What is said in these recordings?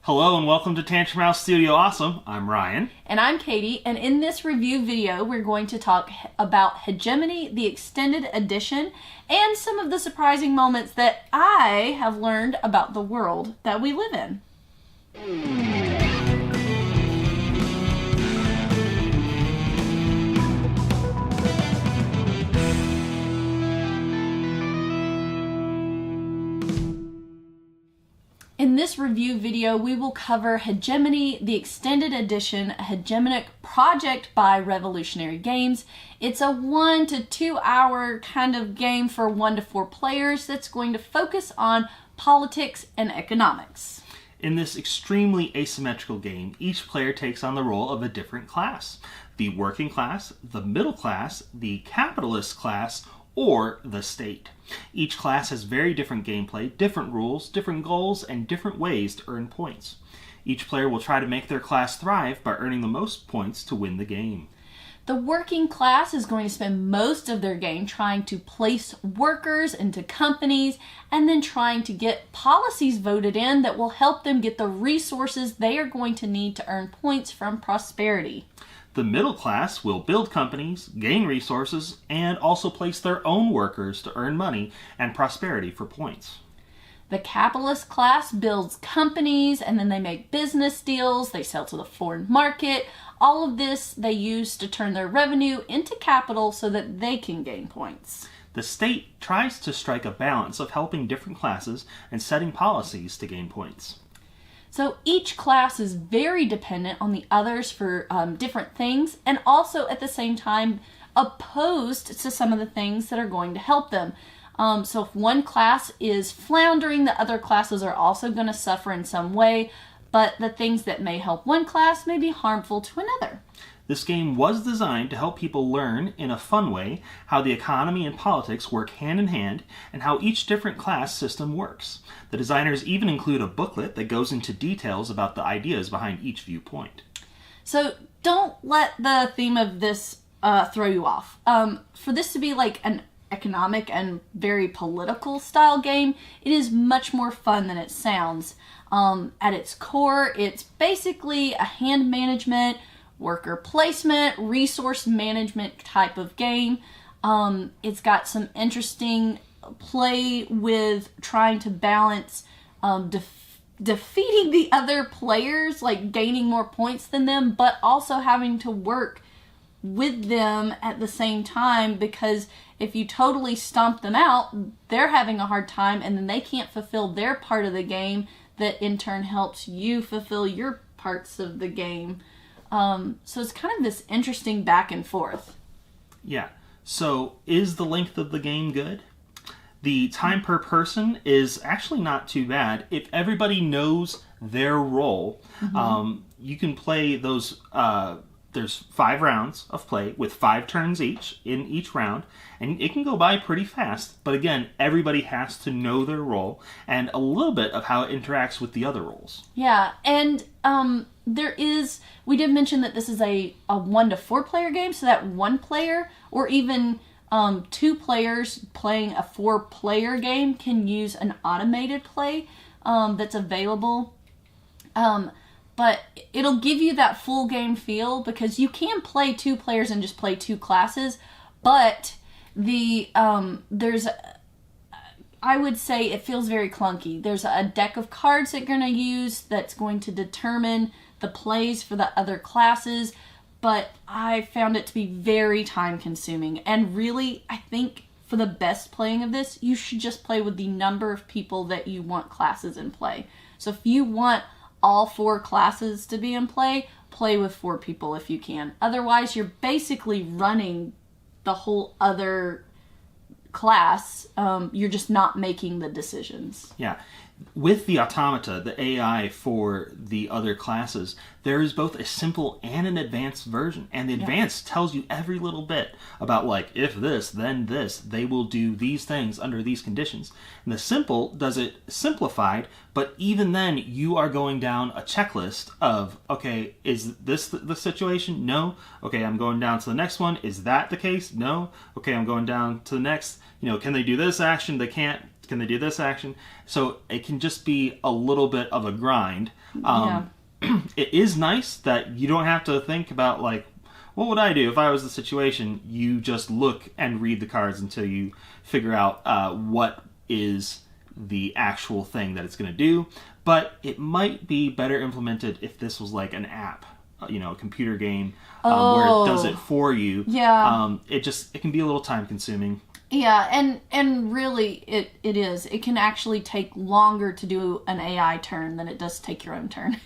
Hello and welcome to Tantrum House Studio Awesome. I'm Ryan. And I'm Katie, and in this review video, we're going to talk about Hegemony, the Extended Edition, and some of the surprising moments that I have learned about the world that we live in. In this review video, we will cover Hegemony, the Extended Edition, a hegemonic project by Revolutionary Games. It's a 1 to 2 hour kind of game for 1 to 4 players that's going to focus on politics and economics. In this extremely asymmetrical game, each player takes on the role of a different class. The working class, the middle class, the capitalist class, or the state. Each class has very different gameplay, different rules, different goals, and different ways to earn points. Each player will try to make their class thrive by earning the most points to win the game. The working class is going to spend most of their game trying to place workers into companies and then trying to get policies voted in that will help them get the resources they are going to need to earn points from prosperity. The middle class will build companies, gain resources, and also place their own workers to earn money and prosperity for points. The capitalist class builds companies and then they make business deals, they sell to the foreign market. All of this they use to turn their revenue into capital so that they can gain points. The state tries to strike a balance of helping different classes and setting policies to gain points. So each class is very dependent on the others for different things, and also at the same time opposed to some of the things that are going to help them. So if one class is floundering, the other classes are also going to suffer in some way, but the things that may help one class may be harmful to another. This game was designed to help people learn in a fun way how the economy and politics work hand in hand and how each different class system works. The designers even include a booklet that goes into details about the ideas behind each viewpoint. So don't let the theme of this throw you off. For this to be like an economic and very political style game, it is much more fun than it sounds. At its core, it's basically a hand management, worker placement, resource management type of game. It's got some interesting play with trying to balance defeating the other players, like gaining more points than them, but also having to work with them at the same time, because if you totally stomp them out, they're having a hard time and then they can't fulfill their part of the game that in turn helps you fulfill your parts of the game. So it's kind of this interesting back and forth. Yeah. So is the length of the game good? The time per person is actually not too bad. If everybody knows their role, you can play those. There's 5 rounds of play with 5 turns each in each round, and it can go by pretty fast. But again, everybody has to know their role and a little bit of how it interacts with the other roles. Yeah, and we did mention that this is a 1 to 4 player game, so that 1 player or even 2 players playing a 4 player game can use an automated play that's available. But it'll give you that full game feel, because you can play 2 players and just play 2 classes, but I would say it feels very clunky. There's a deck of cards that you're going to use that's going to determine the plays for the other classes, but I found it to be very time consuming. And really, I think for the best playing of this, you should just play with the number of people that you want classes in play. So if you want all 4 classes to be in play, play with 4 people if you can. Otherwise, you're basically running the whole other class. You're just not making the decisions. Yeah. With the automata, the AI for the other classes, there is both a simple and an advanced version. And the advanced tells you every little bit about, like, if this, then this, they will do these things under these conditions. And the simple does it simplified, but even then, you are going down a checklist of, okay, is this the situation? No. Okay, I'm going down to the next one. Is that the case? No. Okay, I'm going down to the next. Can they do this action? They can't. Can they do this action? So it can just be a little bit of a grind. It is nice that you don't have to think about, like, what would I do if I was the situation? You just look and read the cards until you figure out what is the actual thing that it's going to do. But it might be better implemented if this was like an app, a computer game where it does it for you. Yeah. It can be a little time consuming. Yeah, and really it is. It can actually take longer to do an AI turn than it does to take your own turn.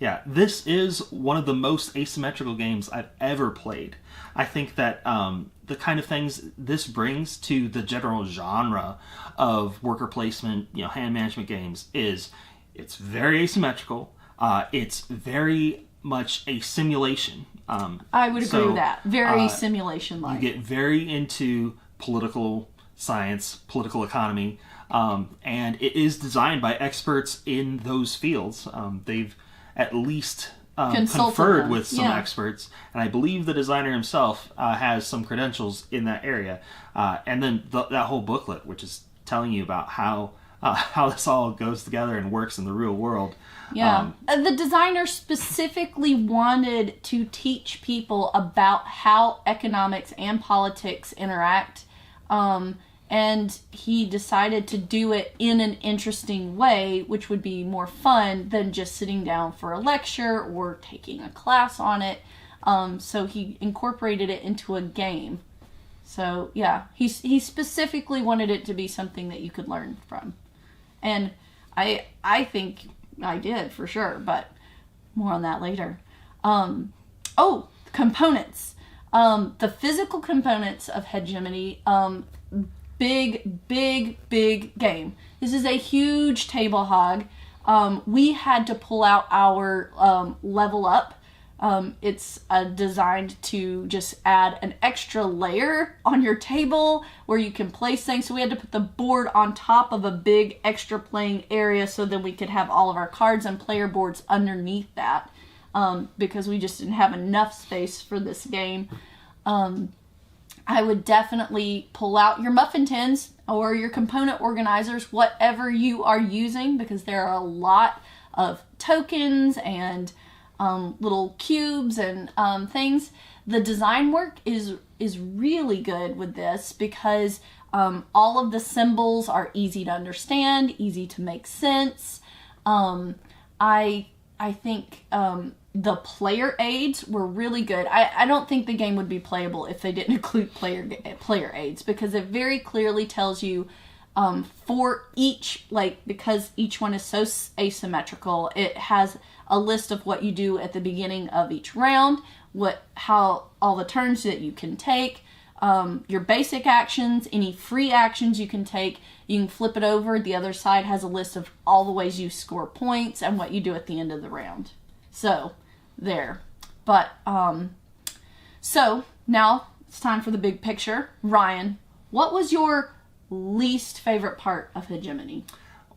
Yeah, this is one of the most asymmetrical games I've ever played. I think that the kind of things this brings to the general genre of worker placement, hand management games is it's very asymmetrical. It's very much a simulation. I would agree with that. Very simulation-like. You get very into political science, political economy, and it is designed by experts in those fields. They've at least conferred with some experts, and I believe the designer himself has some credentials in that area. And then that whole booklet, which is telling you about how this all goes together and works in the real world. Yeah. The designer specifically wanted to teach people about how economics and politics interact. And he decided to do it in an interesting way, which would be more fun than just sitting down for a lecture or taking a class on it. So he incorporated it into a game. So yeah, he specifically wanted it to be something that you could learn from. And I think I did for sure, but more on that later. Components. The physical components of Hegemony, big game. This is a huge table hog. We had to pull out our level up. It's designed to just add an extra layer on your table where you can place things. So we had to put the board on top of a big extra playing area so that we could have all of our cards and player boards underneath that. Because we just didn't have enough space for this game. I would definitely pull out your muffin tins or your component organizers, whatever you are using, because there are a lot of tokens and little cubes and things. The design work is really good with this because all of the symbols are easy to understand, easy to make sense. I think the player aids were really good. I don't think the game would be playable if they didn't include player aids, because it very clearly tells you for each, because each one is so asymmetrical, it has a list of what you do at the beginning of each round, how all the turns that you can take, your basic actions, any free actions you can take. You can flip it over. The other side has a list of all the ways you score points and what you do at the end of the round. So, there. But, so, now it's time for the big picture. Ryan, what was your least favorite part of Hegemony?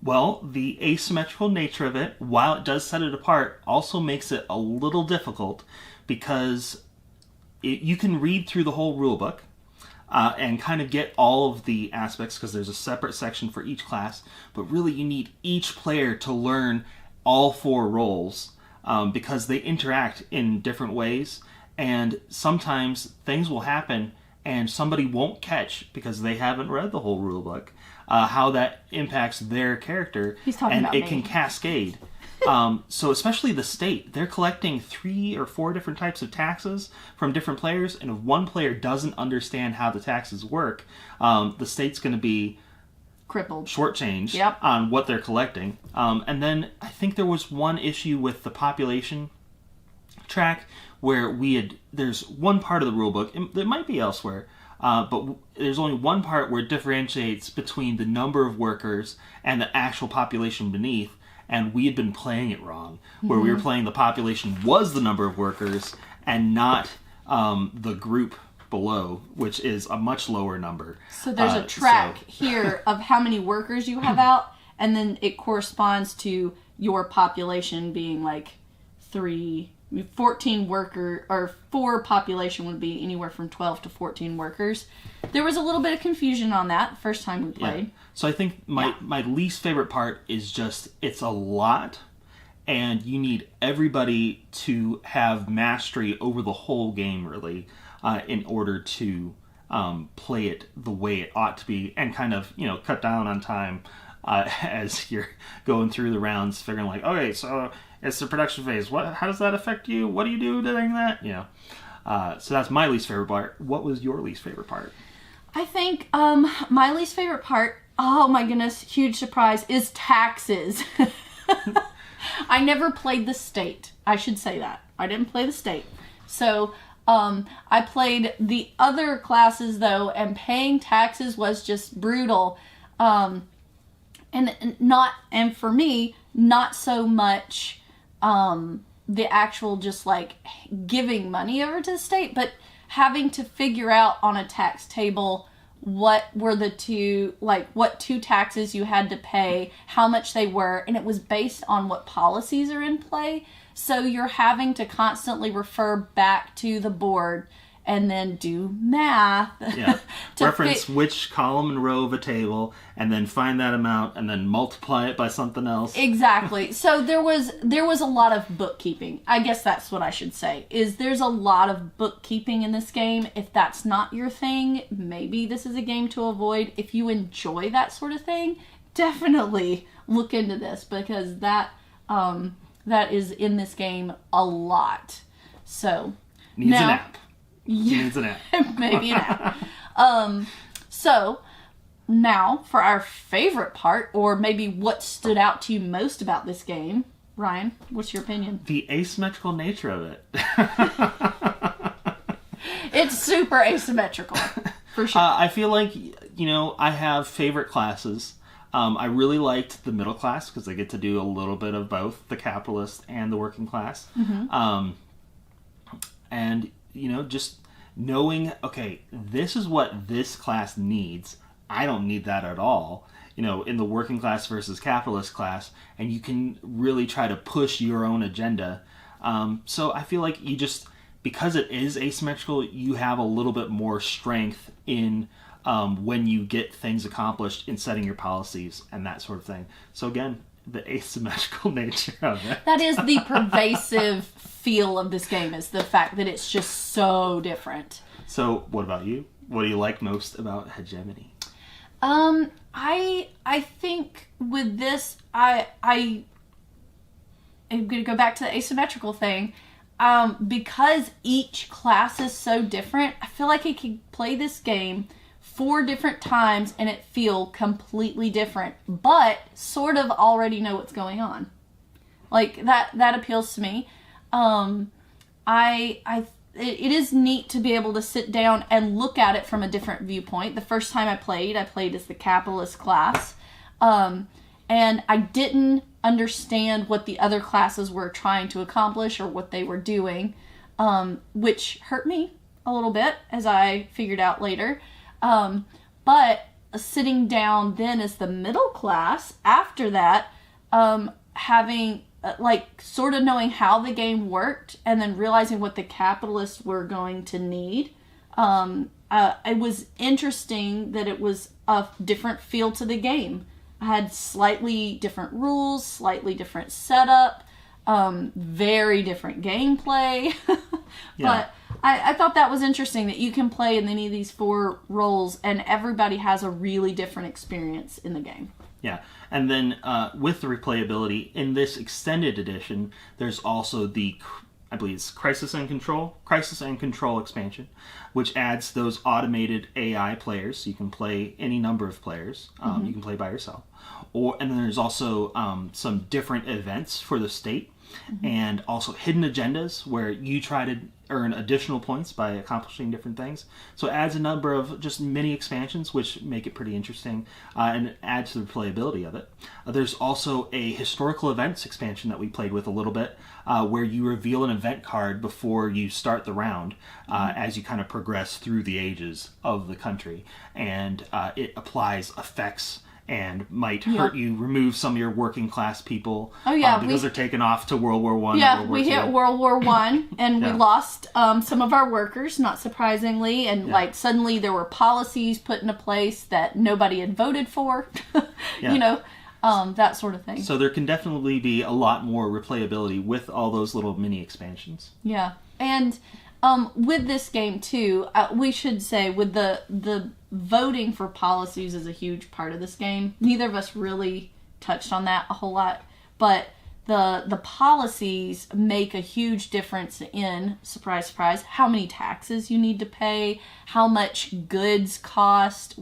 Well, the asymmetrical nature of it, while it does set it apart, also makes it a little difficult because you can read through the whole rulebook and kind of get all of the aspects because there's a separate section for each class, but really you need each player to learn all 4 roles because they interact in different ways, and sometimes things will happen and somebody won't catch because they haven't read the whole rulebook. How that impacts their character, and it can cascade. So especially the state, they're collecting 3 or 4 different types of taxes from different players, and if one player doesn't understand how the taxes work, the state's going to be crippled, shortchanged on what they're collecting. And then I think there was one issue with the population track where there's one part of the rulebook, it might be elsewhere, but there's only one part where it differentiates between the number of workers and the actual population beneath, and we had been playing it wrong, where we were playing the population was the number of workers and not the group below, which is a much lower number. So there's a track here of how many workers you have out, and then it corresponds to your population being like 3 14 worker, or 4 population would be anywhere from 12 to 14 workers. There was a little bit of confusion on that the first time we played. Yeah. So I think my least favorite part is just it's a lot, and you need everybody to have mastery over the whole game, really, in order to play it the way it ought to be, and kind of, cut down on time as you're going through the rounds, figuring like, okay, so it's the production phase. How does that affect you? What do you do during that? So that's my least favorite part. What was your least favorite part? I think my least favorite part, oh my goodness, huge surprise, is taxes. I never played the state. I should say that. I didn't play the state. So I played the other classes, though, and paying taxes was just brutal. And for me, not so much the actual just like giving money over to the state, but having to figure out on a tax table what were what 2 taxes you had to pay, how much they were, and it was based on what policies are in play. So you're having to constantly refer back to the board and then do math. Yeah. Reference which column and row of a table, and then find that amount, and then multiply it by something else. Exactly. So there was a lot of bookkeeping. I guess that's what I should say, is there's a lot of bookkeeping in this game. If that's not your thing, maybe this is a game to avoid. If you enjoy that sort of thing, definitely look into this, because that is in this game a lot. So Needs an app. Yeah, needs an app. Maybe an app. So now for our favorite part, or maybe what stood out to you most about this game. Ryan, what's your opinion? The asymmetrical nature of it. It's super asymmetrical, for sure. I feel like, I have favorite classes. I really liked the middle class because I get to do a little bit of both the capitalist and the working class. Mm-hmm. And just knowing, okay, this is what this class needs. I don't need that at all, in the working class versus capitalist class, and you can really try to push your own agenda. So I feel like because it is asymmetrical, you have a little bit more strength in when you get things accomplished in setting your policies and that sort of thing. So again, the asymmetrical nature of it. That is the pervasive feel of this game, is the fact that it's just so different. So what about you? What do you like most about Hegemony? I think with this, I'm going to go back to the asymmetrical thing. Because each class is so different, I feel like I could play this game 4 different times and it feel completely different, but sort of already know what's going on. Like that appeals to me. It is neat to be able to sit down and look at it from a different viewpoint. The first time I played as the capitalist class, and I didn't understand what the other classes were trying to accomplish or what they were doing, which hurt me a little bit, as I figured out later. But sitting down then as the middle class after that, having sort of knowing how the game worked and then realizing what the capitalists were going to need. It was interesting that it was a different feel to the game. I had slightly different rules, slightly different setup, very different gameplay. But I thought that was interesting that you can play in any of these 4 roles and everybody has a really different experience in the game. Yeah, and then with the replayability, in this extended edition, there's also I believe it's Crisis and Control expansion, which adds those automated AI players. So you can play any number of players. You can play by yourself. And then there's also some different events for the state, and also hidden agendas where you try to earn additional points by accomplishing different things. So it adds a number of just mini expansions, which make it pretty interesting and add to the playability of it. There's also a historical events expansion that we played with a little bit, where you reveal an event card before you start the round as you kind of progress through the ages of the country. And it applies effects and might hurt you, remove some of your working class people. Oh yeah, because they're taken off to World War One. Yeah, World War we II. hit World War One, and we lost some of our workers, not surprisingly, and like suddenly there were policies put into place that nobody had voted for. You know, that sort of thing. So there can definitely be a lot more replayability with all those little mini expansions. Yeah, and with this game too, we should say with the voting for policies is a huge part of this game. Neither of us really touched on that a whole lot, but the policies make a huge difference in, surprise, surprise, how many taxes you need to pay, how much goods cost,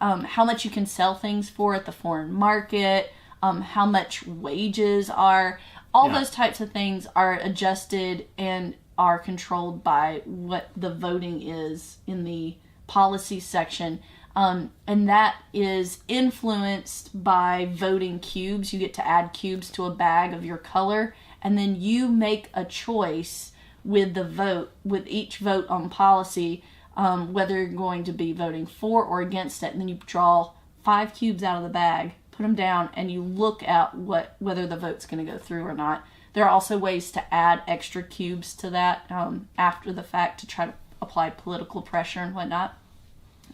how much you can sell things for at the foreign market, how much wages are. All those types of things are adjusted and are controlled by what the voting is in the policy section. And that is influenced by voting cubes. You get to add cubes to a bag of your color, and then you make a choice with each vote on policy, whether you're going to be voting for or against it. And then you draw 5 cubes out of the bag, put them down, and you look at whether the vote's going to go through or not. There are also ways to add extra cubes to that after the fact to try to apply political pressure and whatnot.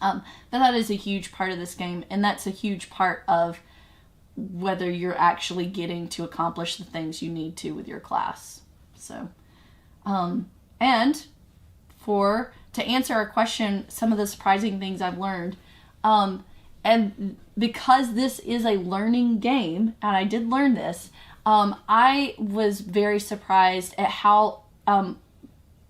But that is a huge part of this game, and that's a huge part of whether you're actually getting to accomplish the things you need to with your class. So, and to answer our question, some of the surprising things I've learned, and because this is a learning game, and I did learn this, I was very surprised at how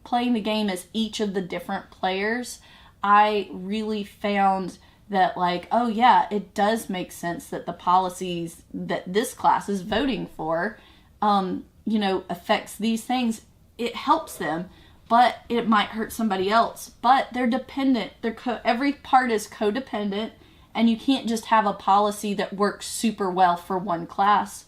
playing the game as each of the different players, I really found that oh yeah, it does make sense that the policies that this class is voting for, affects these things. It helps them, but it might hurt somebody else. But they're dependent. Every part is codependent, and you can't just have a policy that works super well for one class.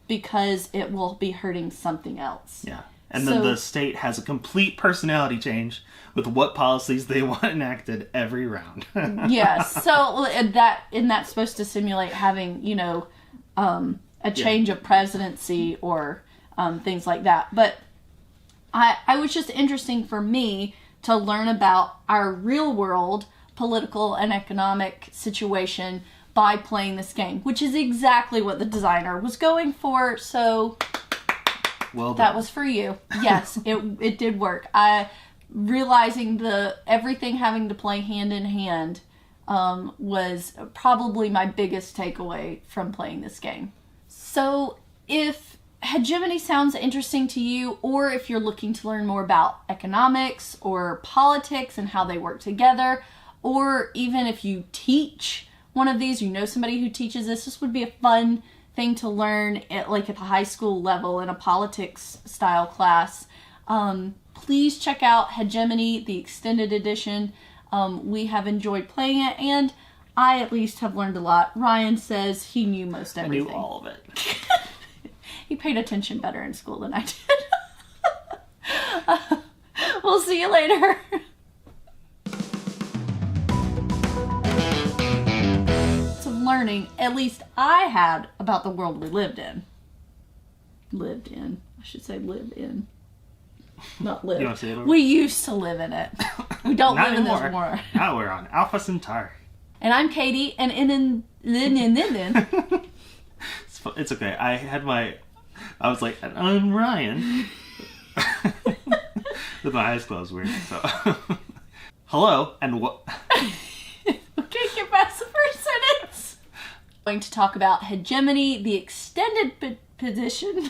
Because it will be hurting something else. Yeah. And then the state has a complete personality change with what policies they want enacted every round. Yes. So that's supposed to simulate having, a change of presidency or things like that. But I was just interesting for me to learn about our real world political and economic situation by playing this game, which is exactly what the designer was going for. So well done. That was for you. Yes, it did work. Realizing everything having to play hand in hand was probably my biggest takeaway from playing this game. So if Hegemony sounds interesting to you, or if you're looking to learn more about economics or politics and how they work together, or even if you teach one of these, somebody who teaches this would be a fun thing to learn at the high school level in a politics style class. Please check out Hegemony, the extended edition. We have enjoyed playing it, and I at least have learned a lot. Ryan says he knew most everything. I knew all of it. He paid attention better in school than I did. We'll see you later. Learning, at least I had, about the world we lived in. I should say live in. Not live. You want to say it over? We used to live in it. We don't live in this more. Now we're on Alpha Centauri. And I'm Katie, and It's okay. I was like, and I'm Ryan. With my eyes closed, weird. So, hello, and what? Okay, get past the first sentence. Going to talk about Hegemony, the extended edition.